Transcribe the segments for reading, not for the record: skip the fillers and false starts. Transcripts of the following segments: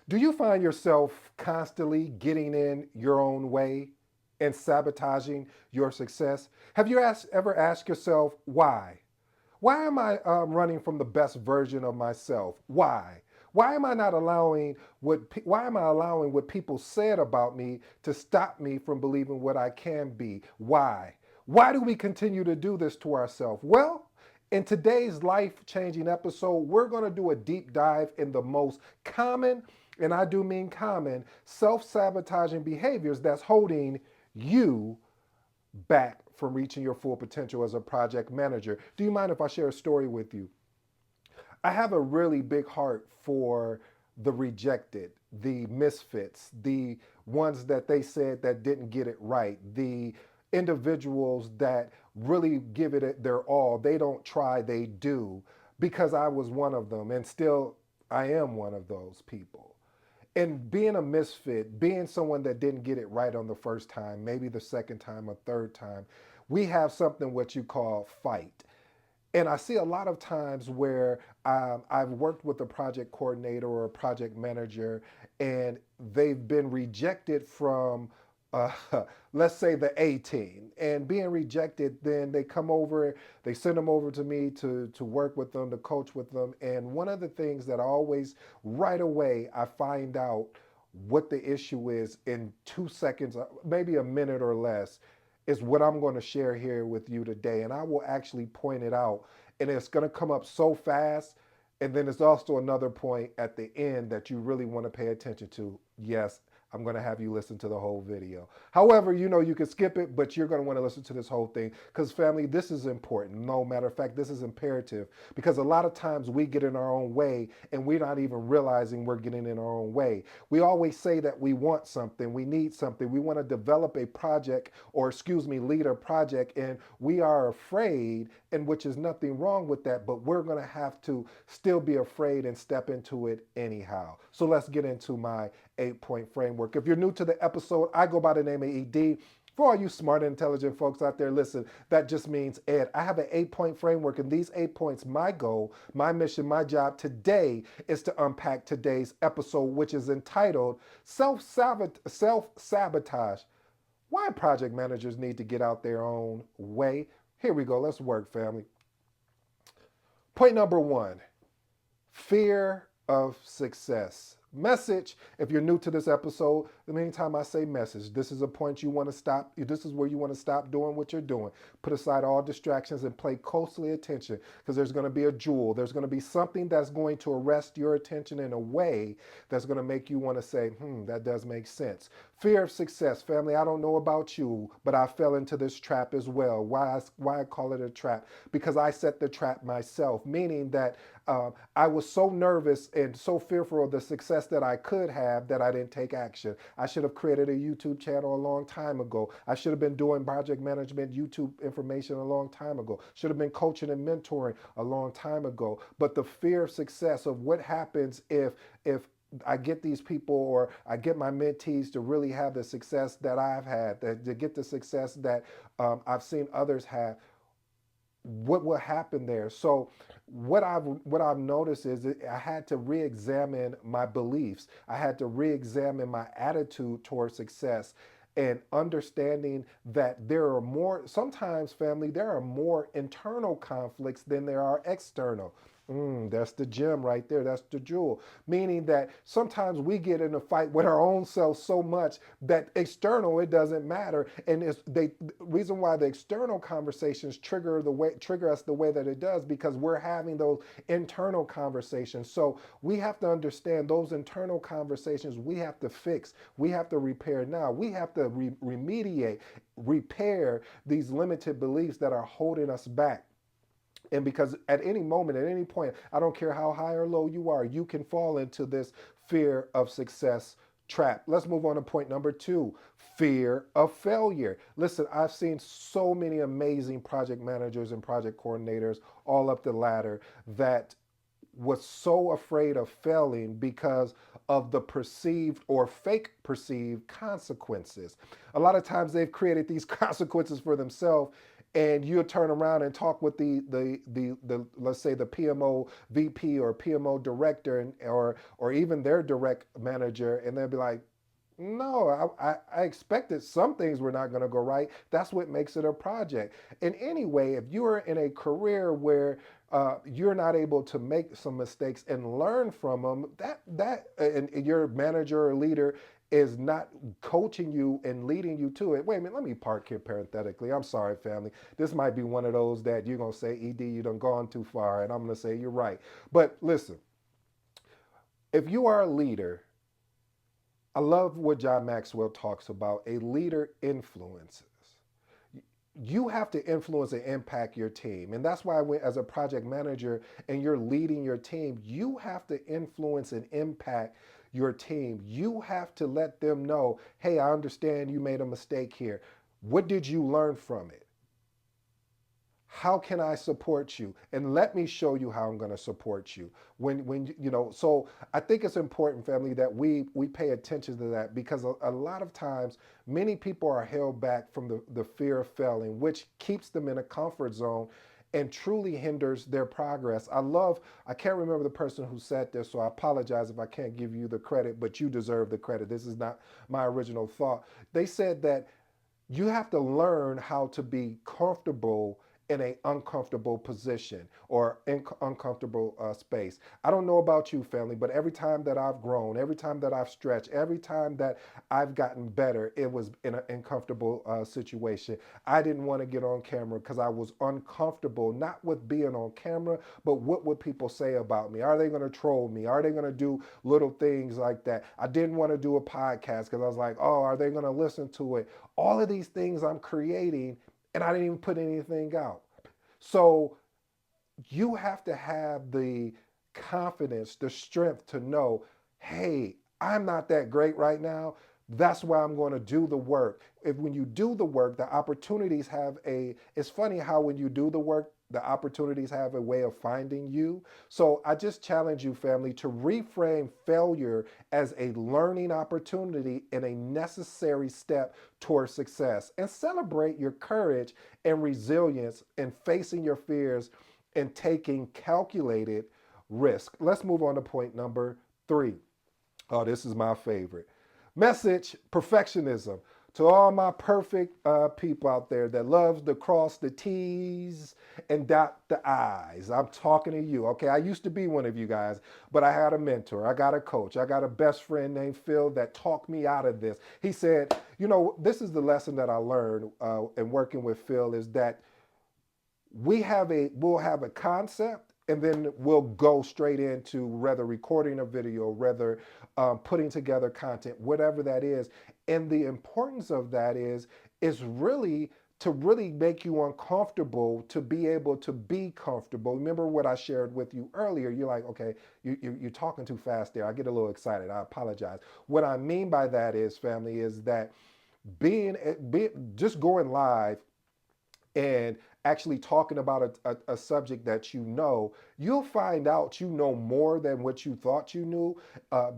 Do you find yourself constantly getting in your own way and sabotaging your success? Have you ever asked yourself why? Why am I running from the best version of myself? Why? Why am I not allowing why am I allowing what people said about me to stop me from believing what I can be? Why? Why do we continue to do this to ourselves? Well, in today's life-changing episode, we're going to do a deep dive in the most common, and I do mean common, self-sabotaging behaviors that's holding you back from reaching your full potential as a project manager. Do you mind if I share a story with you? I have a really big heart for the rejected, the misfits, the ones that they said that didn't get it right, the individuals that really give it their all. They don't try, they do, because I was one of them, and still I am one of those people. And being a misfit, being someone that didn't get it right on the first time, maybe the second time or third time, we have something what you call fight. And I see a lot of times where I've worked with a project coordinator or a project manager, and they've been rejected from, uh, let's say, the A team. And being rejected, then they come over, they send them over to me to work with them, to coach with them. And one of the things that I always, right away, I find out what the issue is in 2 seconds, maybe a minute or less, is what I'm going to share here with you today. And I will actually point it out. And it's going to come up so fast. And then there's also another point at the end that you really want to pay attention to. Yes, I'm going to have you listen to the whole video. However, you can skip it, but you're going to want to listen to this whole thing because, family, this is important. No matter of fact, this is imperative because a lot of times we get in our own way and we're not even realizing we're getting in our own way. We always say that we want something, we need something, we want to develop a project or, excuse me, lead a project, and we are afraid, and which is nothing wrong with that, but we're going to have to still be afraid and step into it anyhow. So let's get into my 8 point framework. If you're new to the episode, I go by the name of ED. For all you smart and intelligent folks out there, listen, that just means Ed. I have an 8 point framework, and these 8 points, my goal, my mission, my job today is to unpack today's episode, which is entitled Self-Sabotage. Why project managers need to get out their own way. Here we go. Let's work, family. Point number one, fear of success. Message, if you're new to this episode, the meantime I say message, this is a point you want to stop. This is where you want to stop doing what you're doing. Put aside all distractions and pay closely attention because there's going to be a jewel. There's going to be something that's going to arrest your attention in a way that's going to make you want to say, that does make sense. Fear of success. Family, I don't know about you, but I fell into this trap as well. Why I call it a trap? Because I set the trap myself, meaning that I was so nervous and so fearful of the success that I could have that I didn't take action. I should have created a YouTube channel a long time ago. I should have been doing project management YouTube information a long time ago. Should have been coaching and mentoring a long time ago. But the fear of success of what happens if I get these people or I get my mentees to really have the success that I've had, to get the success that I've seen others have, what will happen there? So what I've noticed is that I had to re-examine my beliefs. I had to re-examine my attitude towards success and understanding that there are more, sometimes, family, there are more internal conflicts than there are external. That's the gem right there. That's the jewel. Meaning that sometimes we get in a fight with our own self so much that external it doesn't matter. And it's the reason why the external conversations trigger us the way that it does because we're having those internal conversations. So we have to understand those internal conversations. We have to fix. We have to repair now. We have to remediate, repair these limited beliefs that are holding us back. And because at any moment, at any point, I don't care how high or low you are, you can fall into this fear of success trap. Let's move on to point number two, fear of failure. Listen, I've seen so many amazing project managers and project coordinators all up the ladder that was so afraid of failing because of the perceived or fake perceived consequences. A lot of times they've created these consequences for themselves and you'll turn around and talk with the let's say the PMO VP or PMO director, or even their direct manager, and they'll be like, no, I expected some things were not going to go right. That's what makes it a project. And anyway, if you're in a career where you're not able to make some mistakes and learn from them, and your manager or leader is not coaching you and leading you to it. Wait a minute, let me park here parenthetically. I'm sorry, family. This might be one of those that you're gonna say, "Ed, you done gone too far," and I'm gonna say you're right. But listen, if you are a leader, I love what John Maxwell talks about. A leader influences. You have to influence and impact your team. And that's why, as a project manager and you're leading your team, you have to influence and impact your team. You have to let them know, hey, I understand you made a mistake here. What did you learn from it? How can I support you? And let me show you how I'm going to support you. So I think it's important, family, that we pay attention to that, because a lot of times many people are held back from the fear of failing, which keeps them in a comfort zone and truly hinders their progress. I can't remember the person who said this, so I apologize if I can't give you the credit, but you deserve the credit. This is not my original thought. They said that you have to learn how to be comfortable in an uncomfortable position or in uncomfortable space. I don't know about you, family, but every time that I've grown, every time that I've stretched, every time that I've gotten better, it was in an uncomfortable situation. I didn't want to get on camera because I was uncomfortable, not with being on camera, but what would people say about me? Are they going to troll me? Are they going to do little things like that? I didn't want to do a podcast because I was like, oh, are they going to listen to it? All of these things I'm creating, and I didn't even put anything out. So you have to have the confidence, the strength to know, hey, I'm not that great right now. That's why I'm going to do the work. If when you do the work, the opportunities have a, it's funny how when you do the work, the opportunities have a way of finding you. So I just challenge you, family, to reframe failure as a learning opportunity and a necessary step towards success, and celebrate your courage and resilience in facing your fears and taking calculated risk. Let's move on to point number 3. Oh, this is my favorite. Message: perfectionism. To all my perfect people out there that loves to cross the T's and dot the I's, I'm talking to you. Okay, I used to be one of you guys, but I had a mentor. I got a coach. I got a best friend named Phil that talked me out of this. He said, this is the lesson that I learned in working with Phil, is that we'll have a concept, and then we'll go straight into whether recording a video, whether putting together content, whatever that is. And the importance of that is really to really make you uncomfortable to be able to be comfortable. Remember what I shared with you earlier. You're like, okay, you're talking too fast there. I get a little excited. I apologize. What I mean by that is, family, is that just going live and actually talking about a subject that you'll find out you know more than what you thought you knew,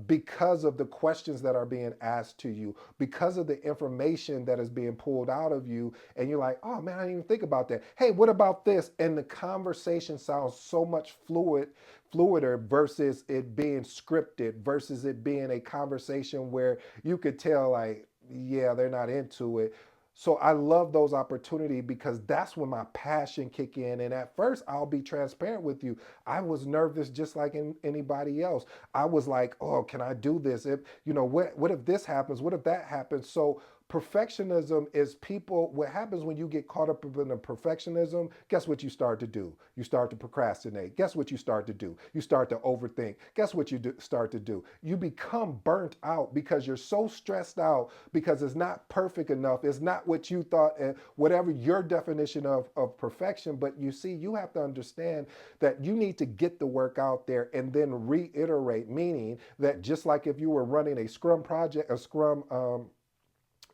because of the questions that are being asked to you, because of the information that is being pulled out of you. And you're like, oh man, I didn't even think about that. Hey, what about this? And the conversation sounds so much fluider versus it being scripted, versus it being a conversation where you could tell, like, yeah, they're not into it. So I love those opportunities because that's when my passion kick in. And at first, I'll be transparent with you. I was nervous just like anybody else. I was like, oh, can I do this? If what if this happens? What if that happens? So perfectionism is people. What happens when you get caught up in the perfectionism? Guess what you start to do? You start to procrastinate. Guess what you start to do? You start to overthink. Guess what you start to do? You become burnt out because you're so stressed out because it's not perfect enough. It's not what you thought, and whatever your definition of perfection. But you see, you have to understand that you need to get the work out there and then reiterate, meaning that just like if you were running a scrum project, a scrum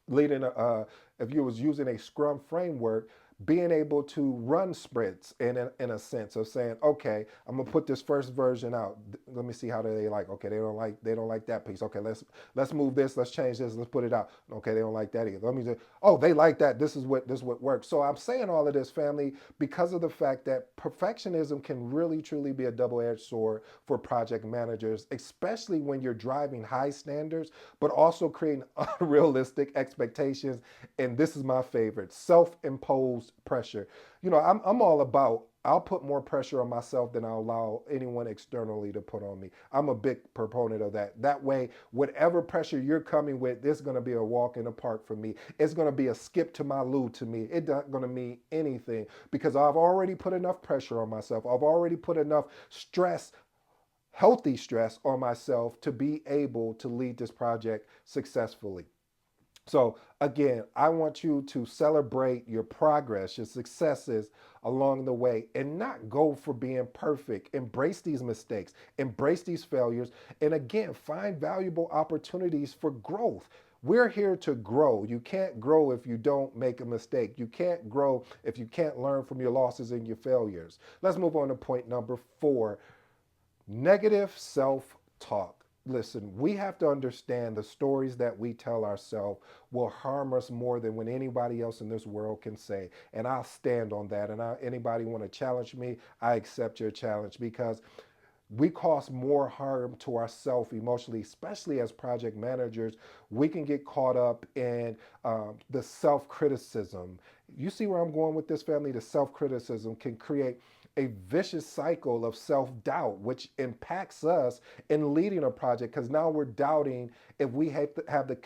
leading if you was using a scrum framework, being able to run sprints in a sense of saying, okay, I'm gonna put this first version out. Let me see how they like. Okay, they don't like that piece. Okay, let's move this, let's change this, let's put it out. Okay, they don't like that either. Let me just, oh, they like that. This is what works. So I'm saying all of this, family, because of the fact that perfectionism can really truly be a double-edged sword for project managers, especially when you're driving high standards, but also creating unrealistic expectations. And this is my favorite: self-imposed pressure. I'm all about, I'll put more pressure on myself than I'll allow anyone externally to put on me. I'm a big proponent of that. That way, whatever pressure you're coming with, it's going to be a walk in the park for me. It's going to be a skip to my loo to me. It's not going to mean anything because I've already put enough pressure on myself. I've already put enough stress, healthy stress on myself to be able to lead this project successfully. So, again, I want you to celebrate your progress, your successes along the way, and not go for being perfect. Embrace these mistakes, embrace these failures, and again, find valuable opportunities for growth. We're here to grow. You can't grow if you don't make a mistake. You can't grow if you can't learn from your losses and your failures. Let's move on to point number 4: negative self talk. Listen, we have to understand the stories that we tell ourselves will harm us more than when anybody else in this world can say. And I'll stand on that. And anybody want to challenge me, I accept your challenge because we cause more harm to ourselves emotionally, especially as project managers. We can get caught up in the self criticism. You see where I'm going with this, family? The self criticism can create a vicious cycle of self doubt, which impacts us in leading a project because now we're doubting if we have the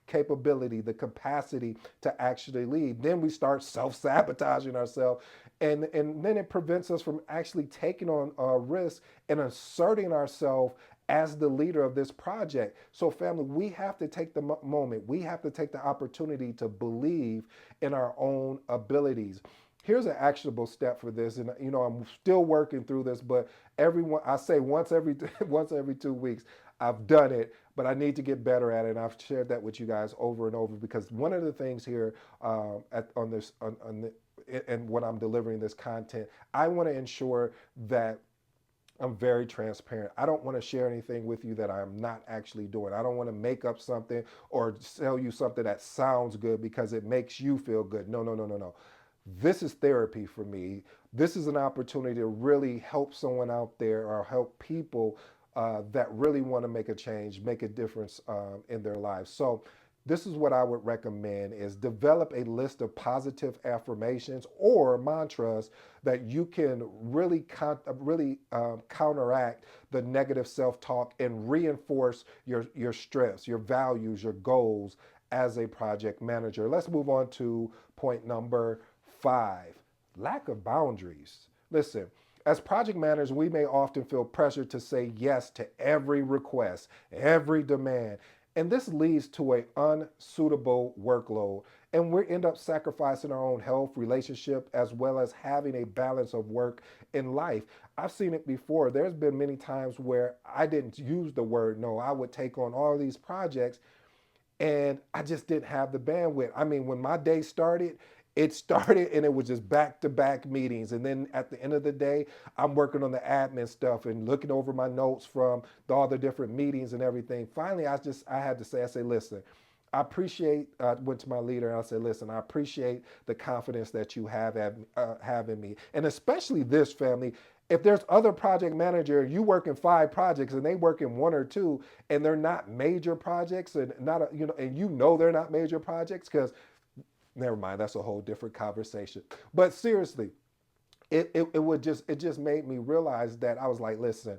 capability, the capacity to actually lead. Then we start self sabotaging ourselves. And then it prevents us from actually taking on a risk and asserting ourselves as the leader of this project. So, family, we have to take the moment, we have to take the opportunity to believe in our own abilities. Here's an actionable step for this, and I'm still working through this, but everyone, I say once every once every 2 weeks, I've done it, but I need to get better at it. And I've shared that with you guys over and over because one of the things here on this on the, and when I'm delivering this content, I want to ensure that I'm very transparent. I don't want to share anything with you that I'm not actually doing. I don't want to make up something or sell you something that sounds good because it makes you feel good. No, no, no, no, no. This is therapy for me. This is an opportunity to really help someone out there or help people that really want to make a change, make a difference in their lives. So this is what I would recommend: is develop a list of positive affirmations or mantras that you can really counteract the negative self-talk and reinforce your strengths, your values, your goals as a project manager. Let's move on to point number 5: lack of boundaries. Listen, as project managers, we may often feel pressure to say yes to every request, every demand, and this leads to an unsuitable workload. And we end up sacrificing our own health, relationship, as well as having a balance of work and life. I've seen it before. There's been many times where I didn't use the word no. I would take on all these projects and I just didn't have the bandwidth. I mean, when my day started, it started and it was just back to back meetings. And then at the end of the day, I'm working on the admin stuff and looking over my notes from all the different meetings and everything. Finally, I had to say, I say, listen, I appreciate, I went to my leader and I said, listen, I appreciate the confidence that you have in me. And especially this, family, if there's other project manager, you work in 5 projects and they work in 1 or 2, and they're not major projects and not, and they're not major projects because, never mind, that's a whole different conversation. But seriously, it just made me realize that I was like, listen,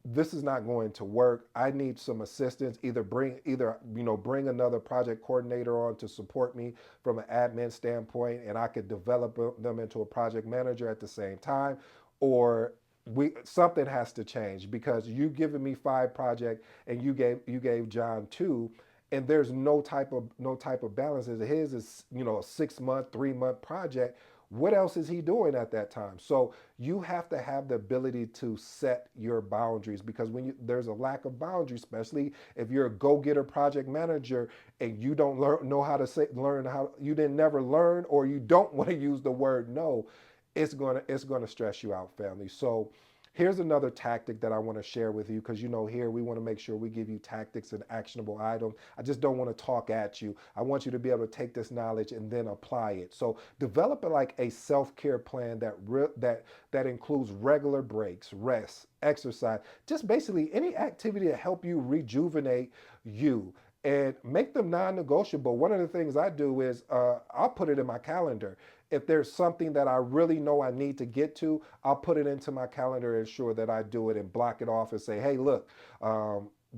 this is not going to work. I need some assistance. Bring another project coordinator on to support me from an admin standpoint, and I could develop them into a project manager at the same time, or we something has to change because you given me 5 projects and you gave John 2, and there's no type of balance. As his is a 6 month, 3 month project. What else is he doing at that time? So you have to have the ability to set your boundaries, because there's a lack of boundaries, especially if you're a go-getter project manager and you don't know how to learn how, you didn't never learn, or you don't want to use the word no, it's gonna stress you out, family. So here's another tactic that I want to share with you, because here we want to make sure we give you tactics and actionable items. I just don't want to talk at you. I want you to be able to take this knowledge and then apply it. So develop like a self-care plan that includes regular breaks, rest, exercise, just basically any activity to help you rejuvenate you, and make them non-negotiable. One of the things I do is I'll put it in my calendar. If there's something that I really know I need to get to, I'll put it into my calendar and ensure that I do it and block it off and say, hey, look,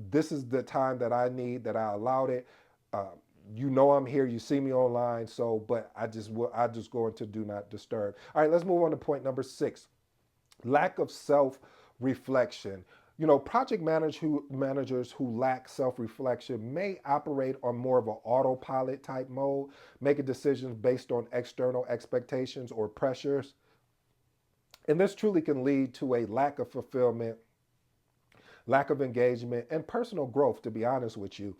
this is the time that I need, that I allowed it. Uh, I'm here. You see me online. So, but I just go into do not disturb. All right, let's move on to point number 6. Lack of self reflection. Project managers who lack self reflection may operate on more of an autopilot type mode, making decisions based on external expectations or pressures. And this truly can lead to a lack of fulfillment, lack of engagement, and personal growth, to be honest with you.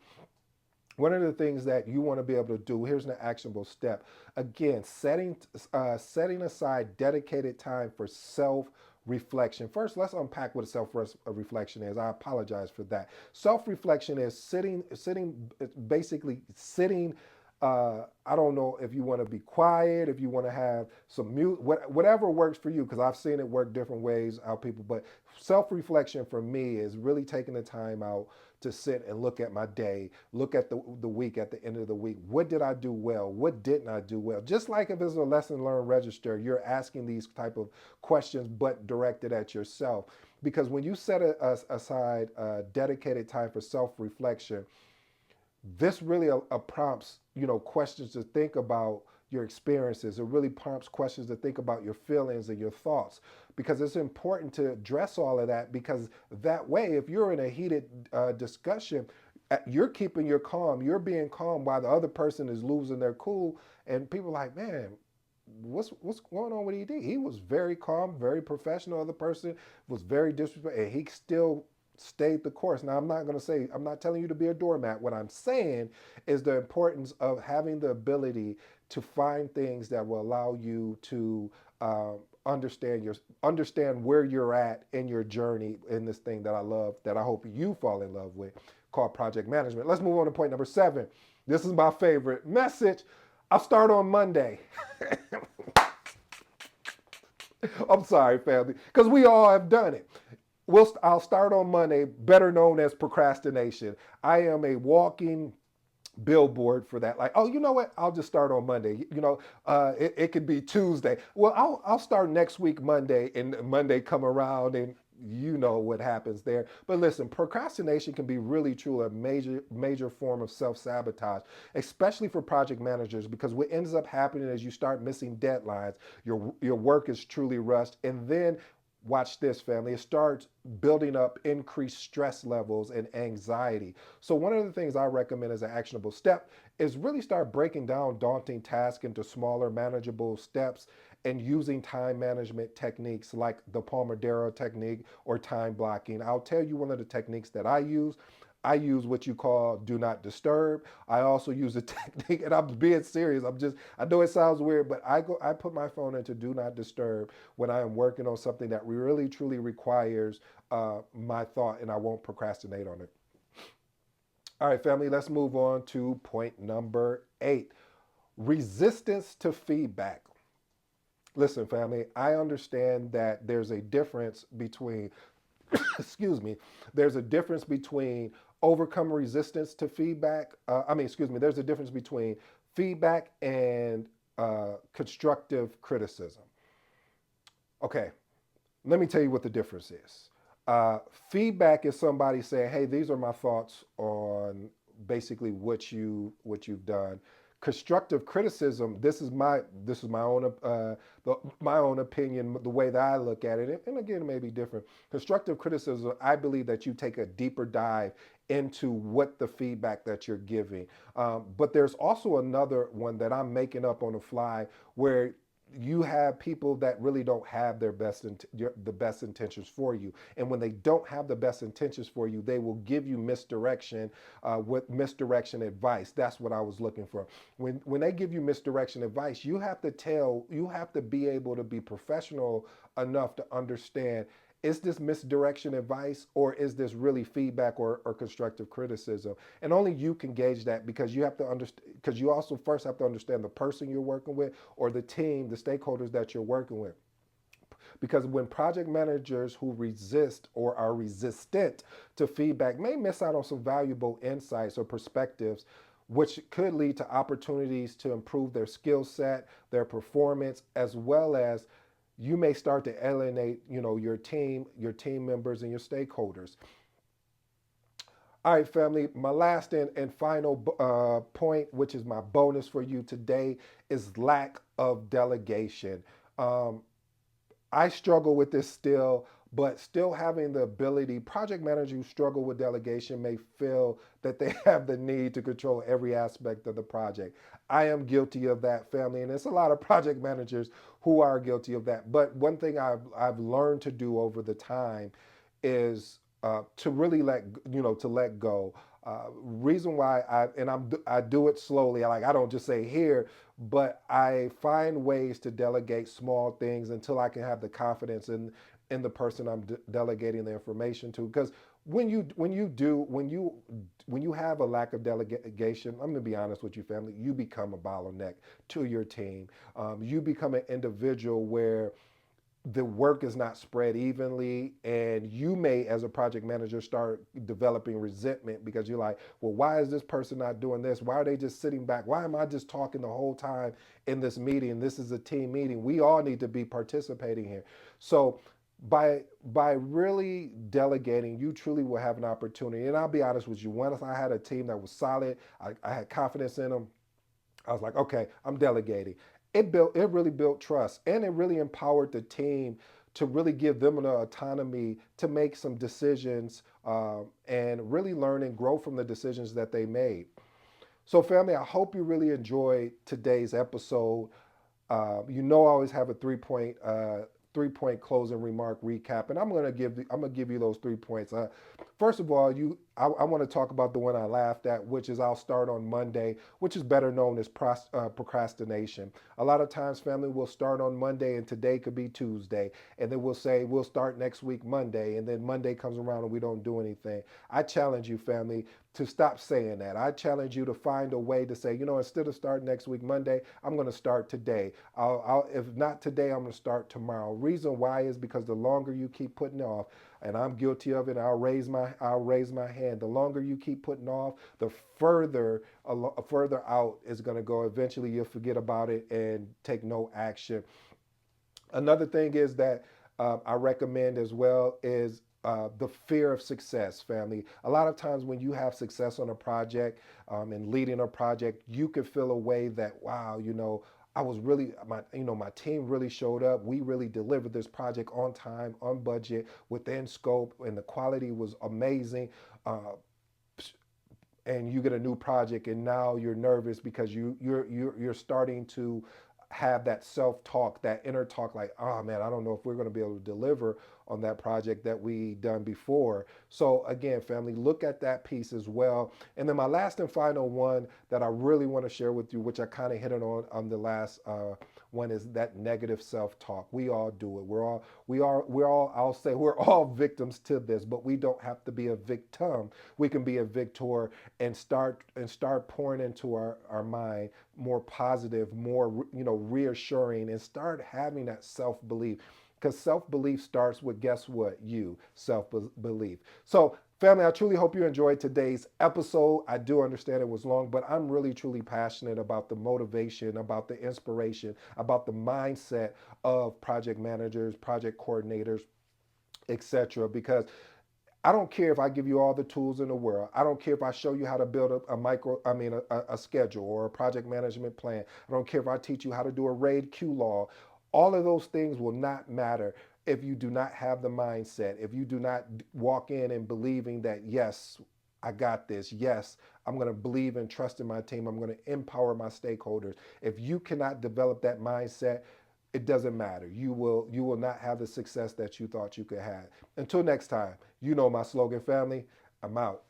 One of the things that you want to be able to do, here's an actionable step. Again, setting aside dedicated time for self reflection. First, let's unpack what self reflection is. I apologize for that. Self reflection is basically sitting. I don't know if you want to be quiet, if you want to have some music, whatever works for you, because I've seen it work different ways, how people. But self reflection for me is really taking the time out to sit and look at my day, look at the week, at the end of the week. What did I do well? What didn't I do well? Just like if it's a lesson learned register, you're asking these type of questions, but directed at yourself. Because when you set aside dedicated time for self-reflection, this really prompts questions to think about your experiences. It really prompts questions to think about your feelings and your thoughts, because it's important to address all of that, because that way, if you're in a heated discussion, you're keeping your calm, you're being calm while the other person is losing their cool, and people are like, man, what's going on with ED? He was very calm, very professional. The other person was very disrespectful, and he still stayed the course. Now, I'm not telling you to be a doormat. What I'm saying is the importance of having the ability to find things that will allow you to understand where you're at in your journey in this thing that I love, that I hope you fall in love with, called project management. Let's move on to point number 7. This is my favorite message. I'll start on Monday. I'm sorry, family, because we all have done it. I'll start on Monday, better known as procrastination. I am a walking billboard for that. Like, oh, you know what? I'll just start on Monday. It could be Tuesday. Well, I'll start next week Monday, and Monday come around, and you know what happens there. But listen, procrastination can be really true a major form of self-sabotage, especially for project managers, because what ends up happening is you start missing deadlines. Your work is truly rushed, and then watch this, family, it starts building up increased stress levels and anxiety. So one of the things I recommend as an actionable step is really start breaking down daunting tasks into smaller manageable steps, and using time management techniques like the Pomodoro technique or time blocking. I'll tell you one of the techniques that I use. I use what you call do not disturb. I also use a technique, and I'm being serious. I know it sounds weird, but I put my phone into do not disturb when I am working on something that really truly requires my thought, and I won't procrastinate on it. All right, family, let's move on to point number 8. Resistance to feedback. Listen, family, I understand that there's a difference between, excuse me, there's a difference between overcome resistance to feedback. There's a difference between feedback and constructive criticism. Okay, let me tell you what the difference is. Feedback is somebody saying, "Hey, these are my thoughts on basically what you've done." Constructive criticism. This is my own my own opinion, the way that I look at it, and again, it may be different. Constructive criticism. I believe that you take a deeper dive into what the feedback that you're giving. But there's also another one that I'm making up on the fly, where you have people that really don't have the best intentions for you, and when they don't have the best intentions for you, they will give you misdirection, with misdirection advice. That's what I was looking for. When they give you misdirection advice, you have to be able to be professional enough to understand, is this misdirection advice, or is this really feedback, or constructive criticism? And only you can gauge that, because you have to understand, because you also first have to understand the person you're working with, or the team, the stakeholders that you're working with. Because when project managers who resist or are resistant to feedback may miss out on some valuable insights or perspectives, which could lead to opportunities to improve their skill set, their performance, as well as you may start to alienate, your team members and your stakeholders. All right, family. My last and final point, which is my bonus for you today, is lack of delegation. Um, I struggle with this still, but still having the ability, project managers who struggle with delegation may feel that they have the need to control every aspect of the project. I am guilty of that, family, and it's a lot of project managers who are guilty of that. But one thing I've learned to do over the time is to really to let go. Reason why I do it slowly. I don't just say here, but I find ways to delegate small things until I can have the confidence in the person I'm delegating the information to. Because when you have a lack of delegation, I'm gonna be honest with you, family, you become a bottleneck to your team. You become an individual where the work is not spread evenly, and you may, as a project manager, start developing resentment, because you're like, well, why is this person not doing this? Why are they just sitting back? Why am I just talking the whole time in this meeting? This is a team meeting. We all need to be participating here. So by really delegating, you truly will have an opportunity. And I'll be honest with you, once I had a team that was solid, I had confidence in them. I was like, okay, I'm delegating. It really built trust, and it really empowered the team to really give them the autonomy to make some decisions, and really learn and grow from the decisions that they made. So, family, I hope you really enjoyed today's episode. I always have a 3 point closing remark recap, and I'm gonna give you those 3 points. First of all, I want to talk about the one I laughed at, which is I'll start on Monday, which is better known as procrastination. A lot of times, family will start on Monday, and today could be Tuesday, and then we'll say we'll start next week Monday, and then Monday comes around and we don't do anything. I challenge you, family, to stop saying that. I challenge you to find a way to say, instead of starting next week Monday, I'm going to start today. If not today, I'm going to start tomorrow. Reason why is because the longer you keep putting off, and I'm guilty of it. I'll raise my hand. The longer you keep putting off, the further out it's going to go. Eventually, you'll forget about it and take no action. Another thing is that I recommend as well is the fear of success, family. A lot of times when you have success on a project, and leading a project, you can feel a way that, wow, I was really my team really showed up. We really delivered this project on time, on budget, within scope, and the quality was amazing. Uh, and you get a new project, and now you're nervous because you're starting to have that self-talk, that inner talk, like, oh man, I don't know if we're going to be able to deliver on that project that we done before. So again, family, look at that piece as well. And then my last and final one that I really want to share with you, which I kind of hit on the last one, is that negative self-talk. We all do it. We're all, I'll say, we're all victims to this, but we don't have to be a victim. We can be a victor, and start pouring into our mind more positive, more reassuring, and start having that self-belief, because self-belief starts with, guess what, you self-belief. So family, I truly hope you enjoyed today's episode. I do understand it was long, but I'm really truly passionate about the motivation, about the inspiration, about the mindset of project managers, project coordinators, etc. Because I don't care if I give you all the tools in the world. I don't care if I show you how to build a schedule or a project management plan. I don't care if I teach you how to do a RAID Q law. All of those things will not matter if you do not have the mindset, if you do not walk in and believing that, yes, I got this. Yes, I'm going to believe and trust in my team. I'm going to empower my stakeholders. If you cannot develop that mindset, it doesn't matter. You will not have the success that you thought you could have. Until next time, you know my slogan, family. I'm out.